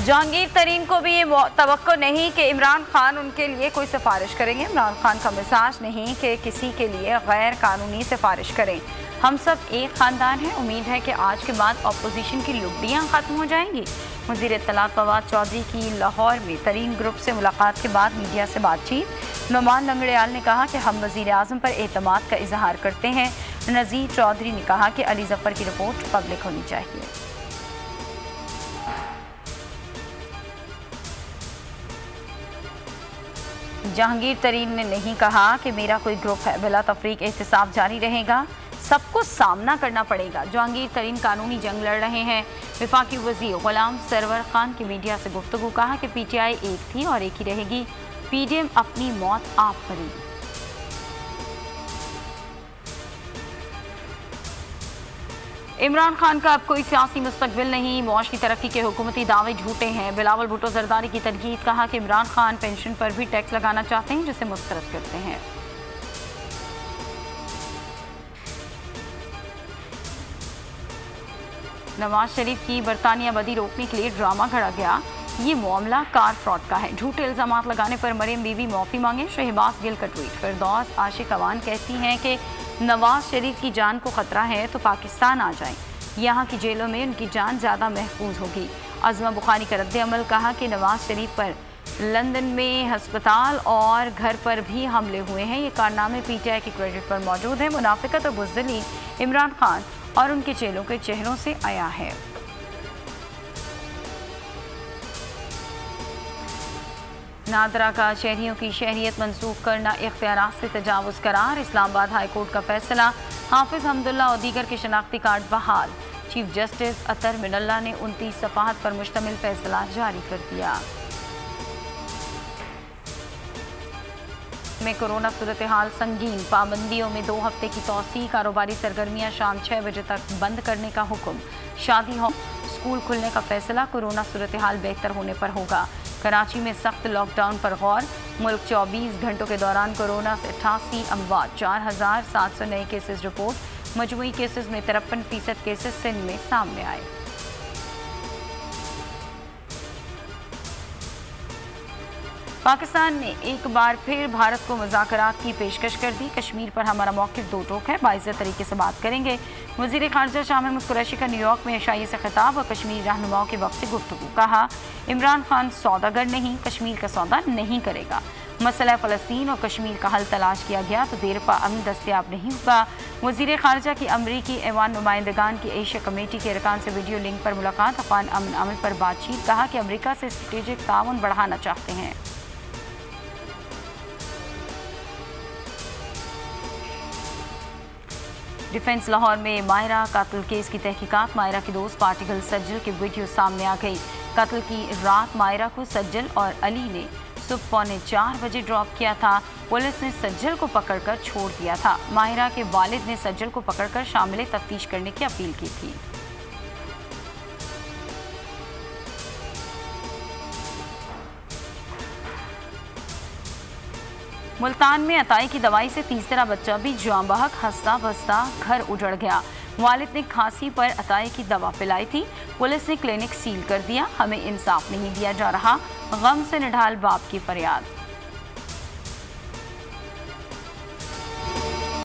जहांगीर तरीन को भी ये तवक्को नहीं कि इमरान खान उनके लिए कोई सिफारिश करेंगे। इमरान खान का मिजाज नहीं कि किसी के लिए गैर कानूनी सिफारिश करें। हम सब एक ख़ानदान हैं। उम्मीद है कि आज के बाद अपोजिशन की लुब्बियाँ ख़त्म हो जाएंगी। वज़ीर इत्तलात फवाद चौधरी की लाहौर में तरीन ग्रुप से मुलाकात के बाद मीडिया से बातचीत। नुमान लंगड़ियाल ने कहा कि हम वज़ीर आज़म पर एतमाद का इजहार करते हैं। नज़ीर चौधरी ने कहा कि अली ज़फ़र की रिपोर्ट पब्लिक होनी चाहिए। जहांगीर तरीन ने नहीं कहा कि मेरा कोई ग्रुप है। बिला तफरीक एहतसाब जारी रहेगा, सबको सामना करना पड़ेगा। जहांगीर तरीन कानूनी जंग लड़ रहे हैं। वफाकी वज़ीर गुलाम सरवर खान की मीडिया से गुफ्तगू। कहा कि PTI एक थी और एक ही रहेगी। PDM अपनी मौत आप करेगी। इमरान खान का अब कोई सियासी मुस्तकबिल नहीं। मुआशी तरक्की के हुकूमती दावे झूठे हैं। बिलावल भुट्टो जरदारी की तनकीद। कहा कि इमरान खान पेंशन पर भी टैक्स लगाना चाहते हैं जिसे मुस्तरद करते हैं। नवाज शरीफ की बरतानिया बदी रोकने के लिए ड्रामा घड़ा गया। ये मामला कार फ्रॉड का है। झूठे इल्जामात लगाने पर मरियम बीवी माफी मांगे। शहबाज गिल का ट्वीट। फिरदौस आशिक अवान कहती हैं कि नवाज शरीफ की जान को खतरा है तो पाकिस्तान आ जाएं। यहाँ की जेलों में उनकी जान ज़्यादा महफूज होगी। अज़मा बुखारी का रद्द अमल। कहा कि नवाज शरीफ पर लंदन में हस्पताल और घर पर भी हमले हुए हैं। ये कारनामे PTI के क्रेडिट पर मौजूद है। मुनाफिकत और बुज़दिली इमरान खान और उनके चेलों के चेहरों से आया है। नादरा का शहरियों की शहरियत मंसूख करना इख्तियारात से तजावुज़ करार। इस्लामाबाद हाई कोर्ट का फैसला। हाफिज हमदुल्ला और दीगर के शनाख्ती कार्ड बहाल। चीफ जस्टिस अतर मिनल्ला ने 29 सफ़ाहत पर मुश्तमिल फैसला जारी कर दिया। में कोरोना सूरत हाल संगीन। पाबंदियों में 2 हफ्ते की तौसी। कारोबारी सरगर्मियां शाम 6 बजे तक बंद करने का हुक्म। शादी हो स्कूल खुलने का फैसला कोरोना सूरत हाल बेहतर होने पर होगा। कराची में सख्त लॉकडाउन पर गौर। मुल्क 24 घंटों के दौरान कोरोना से 88 अमवात। 4700 नए केसेस रिपोर्ट। मजमूई केसेस में 53% केसेस सिंध में सामने आए। पाकिस्तान ने एक बार फिर भारत को मुज़ाकरात की पेशकश कर दी। कश्मीर पर हमारा मौक़िफ़ दो टोक है, बाइज़्ज़त तरीके से बात करेंगे। वज़ीर ख़ारजा शाह महमूद कुरैशी का न्यूयॉर्क में एशियाई से खिताब और कश्मीरी रहनुमाओं के वक्त से गुफ्तगू। कहा इमरान खान सौदागर नहीं, कश्मीर का सौदा नहीं करेगा। मसला फ़लस्तीन और कश्मीर का हल तलाश किया गया तो देर पा अमन दस्तयाब नहीं होगा। वज़ीर ख़ारजा की अमरीकी ऐवान नुमाइंदगान की एशिया कमेटी के अरकान से वीडियो लिंक पर मुलाकात। अफ़गान अमन अमल पर बातचीत। कहा कि अमरीका से स्ट्रेटेजिक ताउन बढ़ाना चाहते हैं। डिफेंस लाहौर में मायरा कातिल केस की तहकीकात। मायरा की दोस्त पार्टिकल सज्जल की वीडियो सामने आ गई। कत्ल की रात मायरा को सज्जल और अली ने सुबह 3:45 बजे ड्रॉप किया था। पुलिस ने सज्जल को पकड़कर छोड़ दिया था। मायरा के वालिद ने सज्जल को पकड़कर शामिल तफ्तीश करने की अपील की थी। मुल्तान में अताई की दवाई से तीसरा बच्चा भी जाँ बहक हंसता बसता घर उजड़ गया। वालिद ने खांसी पर अताई की दवा पिलाई थी। पुलिस ने क्लिनिक सील कर दिया। हमें इंसाफ नहीं दिया जा रहा, गम से निढाल बाप की फरियाद।